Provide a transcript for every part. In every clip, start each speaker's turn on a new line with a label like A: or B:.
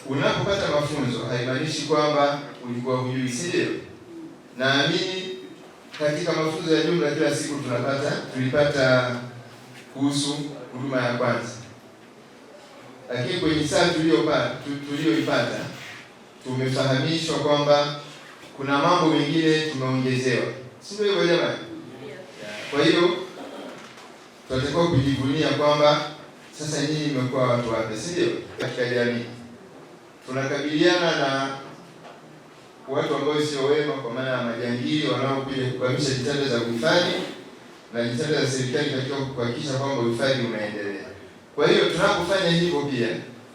A: unapopata mafunzo haimaanishi kwamba ulikuwa hujui, si ndio? Naamini katika mafunzo ya jumla kila siku tulipata kuhusu huduma ya kwanza. Lakini kwenye saa tulioipata tumefahamishwa kwamba kuna mambo mengine tumeongezewa. Si ndio hivyo jamani? Kwa hiyo tunatakiwa kujivunia kwamba sasa nyinyi mmekuwa watu wapya, si ndio? Katika jamii tunakabiliana na watu ambao sio wema, kwa maana ya majangili wanaokuja kukwamisha jitihada za uhifadhi na jitihada za serikali katika kuhakikisha kwamba uhifadhi unaendelea. Kwa hiyo tunapofanya hivyo pia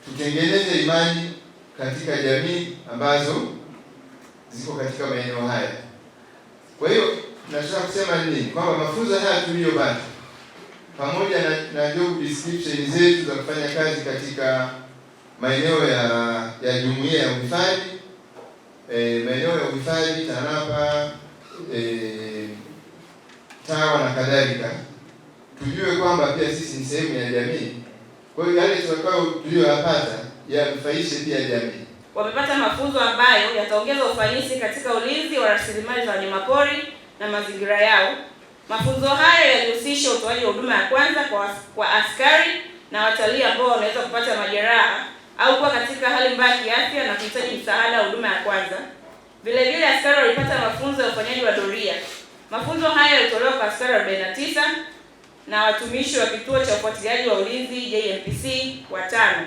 A: tutengeneze imani katika jamii ambazo ziko katika maeneo haya. Kwa hiyo tunataka kusema nini? Kwamba mafunzo haya tuliyopata pamoja na job description zetu za kufanya kazi katika maeneo ya jumuiya ya uhifadhi, maeneo ya uhifadhi TANAPA, TAWA na kadhalika, tujue kwamba pia sisi ni sehemu ya jamii. Kwa hiyo yale tuliyoyapata yanufaishe pia jamii.
B: Wamepata mafunzo ambayo yataongeza ufanisi katika ulinzi wa rasilimali za wanyamapori na mazingira yao. Mafunzo hayo yalihusisha utoaji wa huduma ya kwanza kwa askari na watalii ambao wanaweza kupata majeraha au kuwa katika hali mbaya kiafya na kuhitaji msaada wa huduma ya kwanza. Vile vile askari walipata mafunzo ya ufanyaji wa doria. Mafunzo haya yalitolewa kwa askari 49 na watumishi wa kituo cha ufuatiliaji wa ulinzi JMPC watano.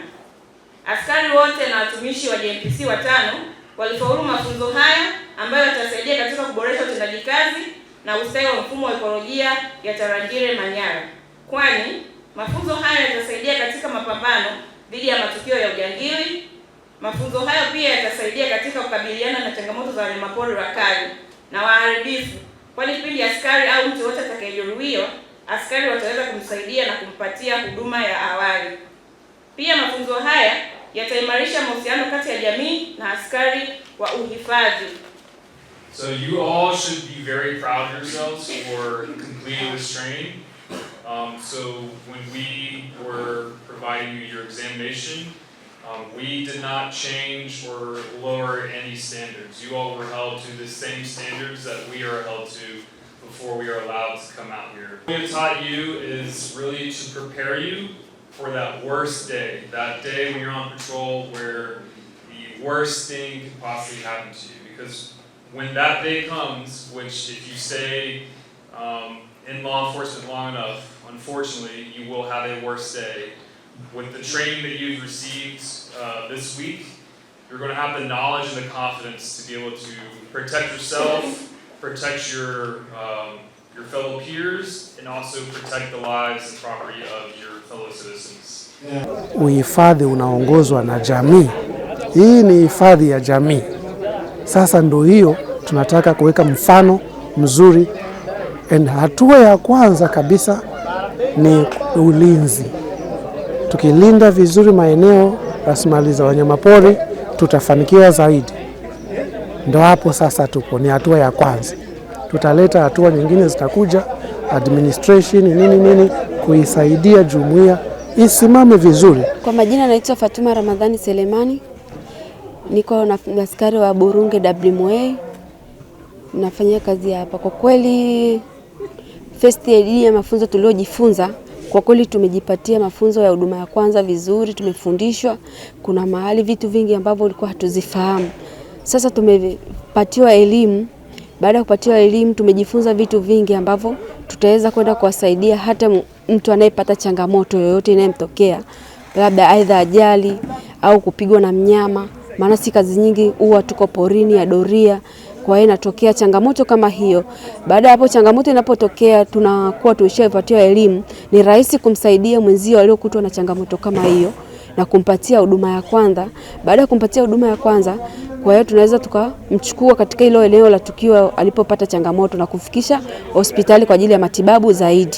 B: Askari wote na watumishi wa JMPC watano walifaulu mafunzo haya ambayo yatasaidia katika kuboresha utendaji kazi na ustawi wa mfumo wa ekolojia ya Tarangire Manyara. Kwani mafunzo haya yatasaidia katika mapambano dhidi ya matukio ya ujangili. Mafunzo hayo pia yatasaidia katika kukabiliana na changamoto za wanyamapori wakali na waharibifu, kwani pindi askari au mtu yote atakayejeruhiwa, askari wataweza kumsaidia na kumpatia huduma ya awali. Pia mafunzo haya yataimarisha mahusiano kati ya jamii na askari wa uhifadhi.
C: So you all should be very proud of yourselves for completing this training. So when we were providing you your examination, we did not change or lower any standards. You all were held to the same standards that we are held to before we are allowed to come out here. What we have taught you is really to prepare you for that worst day, that day when you're on patrol where the worst thing could possibly happen to you. Because when that day comes, which if you stay in law enforcement long enough, unfortunately, you will have a worse day. With the training that you've received this week, you're going to have the knowledge and the confidence to be able to protect yourself, protect your fellow peers, and also protect the lives and property of your fellow citizens.
D: Uhifadhi unaongozwa na jamii. Hii ni hifadhi ya jamii. Sasa ndio hiyo tunataka kuweka mfano mzuri. Hatua ya kwanza kabisa ni ulinzi. Tukilinda vizuri maeneo rasilimali za wanyamapori tutafanikiwa zaidi. Ndio hapo sasa tupo, ni hatua ya kwanza. Tutaleta hatua nyingine zitakuja, administration nini kuisaidia jumuiya isimame vizuri.
E: Kwa majina naitwa Fatuma Ramadhani Selemani. Niko na askari wa Burunge WMA. Nafanya kazi hapa. Kwa kweli first aid ya mafunzo tuliojifunza, kwa kweli tumejipatia mafunzo ya huduma ya kwanza vizuri, tumefundishwa. Kuna mahali vitu vingi ambavyo ulikuwa hatuzifahamu. Sasa tumepatiwa elimu. Baada ya kupatiwa elimu tumejifunza vitu vingi ambavyo tutaweza kwenda kuwasaidia hata mtu anayepata changamoto yoyote inayomtokea, labda aidha ajali au kupigwa na mnyama. Maana si kazi nyingi huwa tuko porini ya doria, kwa hiyo inatokea changamoto kama hiyo. Baada ya hapo changamoto inapotokea tunakuwa tumeshapatiwa elimu, ni rahisi kumsaidia mwenzio aliyokutwa na changamoto kama hiyo na kumpatia huduma ya kwanza. Baada ya kumpatia huduma ya kwanza, kwa hiyo tunaweza tukamchukua katika hilo eneo la tukio alipopata changamoto na kufikisha hospitali kwa ajili ya matibabu zaidi.